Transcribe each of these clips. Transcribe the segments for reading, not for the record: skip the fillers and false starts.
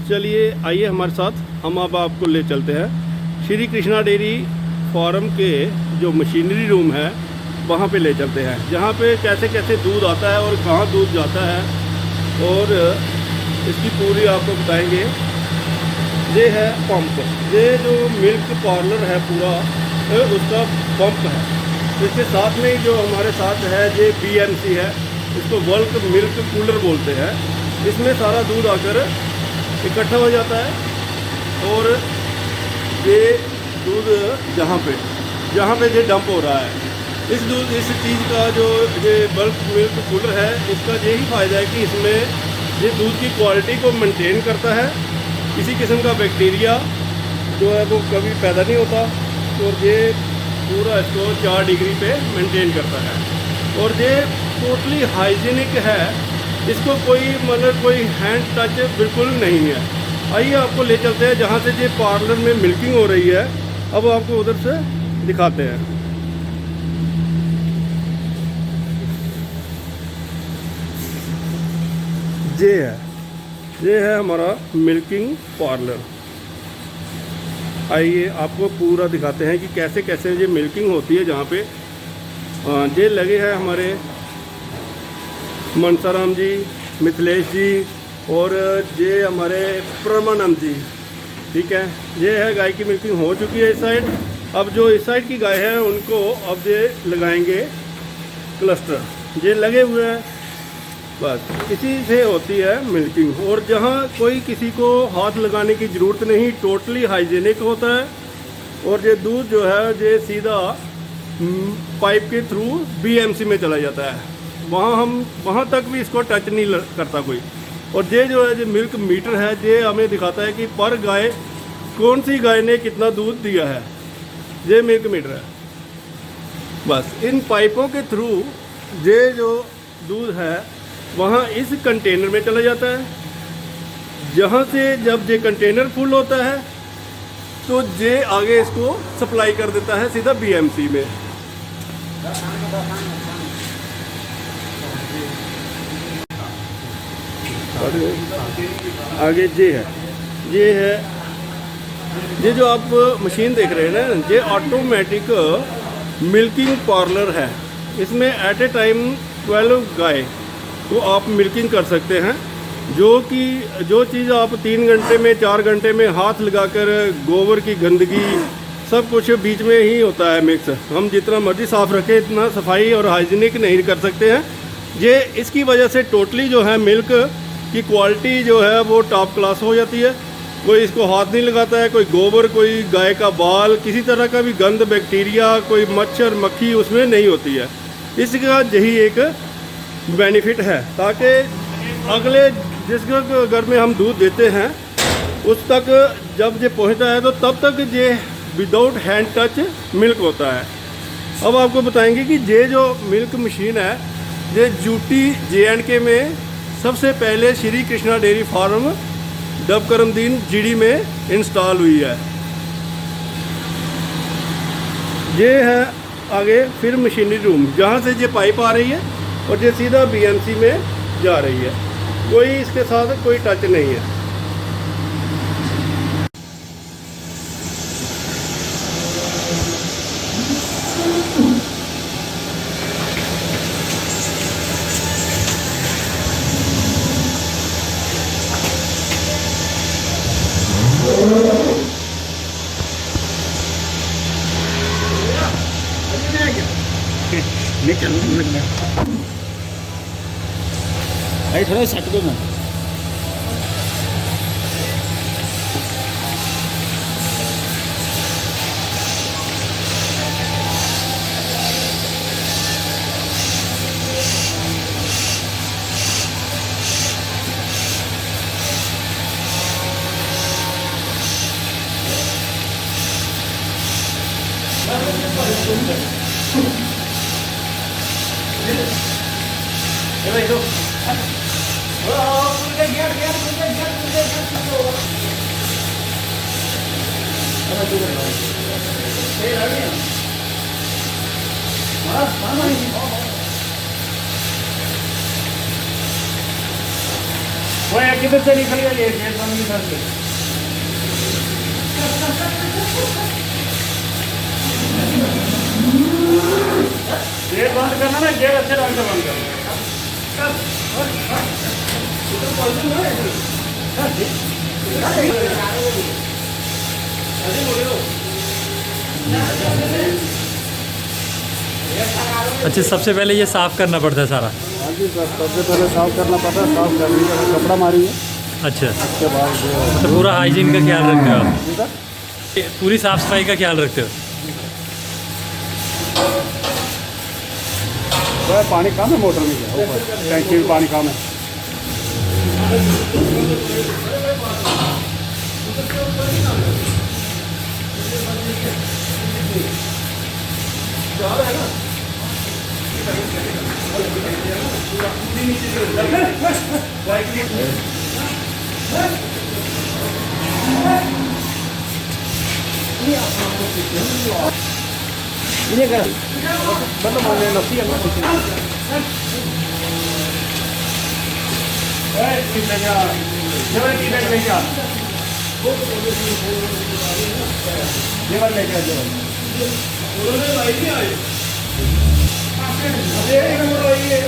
चलिए आइए हमारे साथ, हम अब आपको ले चलते हैं श्री कृष्णा डेयरी फार्म के जो मशीनरी रूम है वहाँ पे ले चलते हैं, जहाँ पे कैसे कैसे दूध आता है और कहाँ दूध जाता है और इसकी पूरी आपको बताएंगे। ये है पंप, ये जो मिल्क पार्लर है पूरा उसका पंप है। इसके साथ में ही जो हमारे साथ है ये BMC है, इसको बल्क मिल्क कूलर बोलते हैं। इसमें सारा दूध आकर इकट्ठा हो जाता है और ये दूध जहाँ पे ये डंप हो रहा है, इस चीज़ का जो ये बल्क मिल्क कूलर है, इसका यही फ़ायदा है कि इसमें ये दूध की क्वालिटी को मेंटेन करता है। किसी किस्म का बैक्टीरिया जो है वो कभी पैदा नहीं होता और ये पूरा इसको 4 डिग्री पे मेंटेन करता है और ये टोटली हाइजीनिक है। इसको कोई हैंड टच बिल्कुल नहीं है। आइए आपको ले चलते हैं जहाँ से ये पार्लर में मिल्किंग हो रही है। अब आपको उधर से दिखाते हैं। ये है हमारा मिल्किंग पार्लर। आइए आपको पूरा दिखाते हैं कि कैसे कैसे ये मिल्किंग होती है। जहाँ पे ये लगे हैं हमारे मनसाराम जी, मिथिलेश जी और ये हमारे परमानंद जी, ठीक है। ये है गाय की मिल्किंग हो चुकी है इस साइड। अब जो इस साइड की गाय है उनको अब ये लगाएंगे क्लस्टर, ये लगे हुए हैं। बस इसी से होती है मिल्किंग और जहाँ कोई किसी को हाथ लगाने की ज़रूरत नहीं, टोटली हाइजीनिक होता है। और ये दूध जो है ये सीधा पाइप के थ्रू BMC में चला जाता है। वहाँ तक भी इसको टच नहीं करता कोई। और ये जो है ये मिल्क मीटर है, ये हमें दिखाता है कि पर गाय कौन सी गाय ने कितना दूध दिया है। ये मिल्क मीटर है। बस इन पाइपों के थ्रू ये जो दूध है वहाँ इस कंटेनर में चला जाता है। जहाँ से जब ये कंटेनर फुल होता है तो ये आगे इसको सप्लाई कर देता है सीधा BMC में। आगे ये जो आप मशीन देख रहे हैं ना, ये ऑटोमेटिक मिल्किंग पार्लर है। इसमें एट ए टाइम 12 गाय को आप मिल्किंग कर सकते हैं। जो चीज़ आप 3 घंटे में 4 घंटे में हाथ लगाकर गोबर की गंदगी सब कुछ बीच में ही होता है मिक्स। हम जितना मर्जी साफ़ रखें इतना सफाई और हाइजीनिक नहीं कर सकते हैं। ये इसकी वजह से टोटली जो है मिल्क की क्वालिटी जो है वो टॉप क्लास हो जाती है। कोई इसको हाथ नहीं लगाता है, कोई गोबर, कोई गाय का बाल, किसी तरह का भी गंद, बैक्टीरिया, कोई मच्छर मक्खी उसमें नहीं होती है। इसका यही एक बेनिफिट है ताकि अगले जिस घर में हम दूध देते हैं उस तक जब ये पहुंचता है तो तब तक ये विदाउट हैंड टच मिल्क होता है। अब आपको बताएंगे कि ये जो मिल्क मशीन है ये यूटी JNK में सबसे पहले श्री कृष्णा डेयरी फार्म डबकरमदीन GD में इंस्टॉल हुई है। ये है आगे फिर मशीनरी रूम, जहाँ से ये पाइप आ रही है और ये सीधा BMC में जा रही है। कोई इसके साथ कोई टच नहीं है। भाई थोड़ा सट दो ना। किधर से निकल गया ये गेट बंद नहीं करके गेट बंद करना ना गेट अच्छे ढंग से बंद करना अच्छा, सबसे पहले ये साफ़ करना पड़ता है सारा। हाँ जी सर, सबसे पहले साफ़ करना पड़ता है। साफ़ करने के बाद कपड़ा मारिए, अच्छा, उसके बाद तो पूरा हाइजीन का ख्याल रखते हो आप, जी सर, पूरी साफ़ सफाई का ख्याल रखते हो। वह पानी कम है मोटर में, क्या ऊपर टैंकी में पानी कम है। ini kan benar mana nasi yang masih sini. Kita jangan kita leja. Jangan leja jangan. उन्होंने भाई नहीं आए। अरे ये नंबर भाई ये।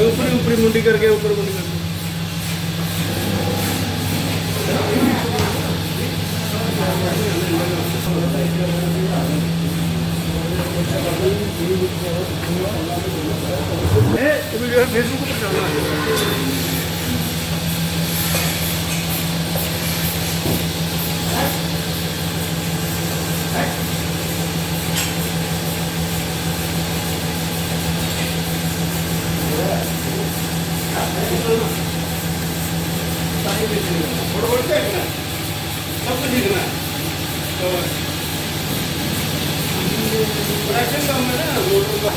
ऊपरी ऊपरी मुंडी करके ऊपर मुंडी करके फेसबुक पर चलना है। सब कुछ दिखना है काम है ना मोटर का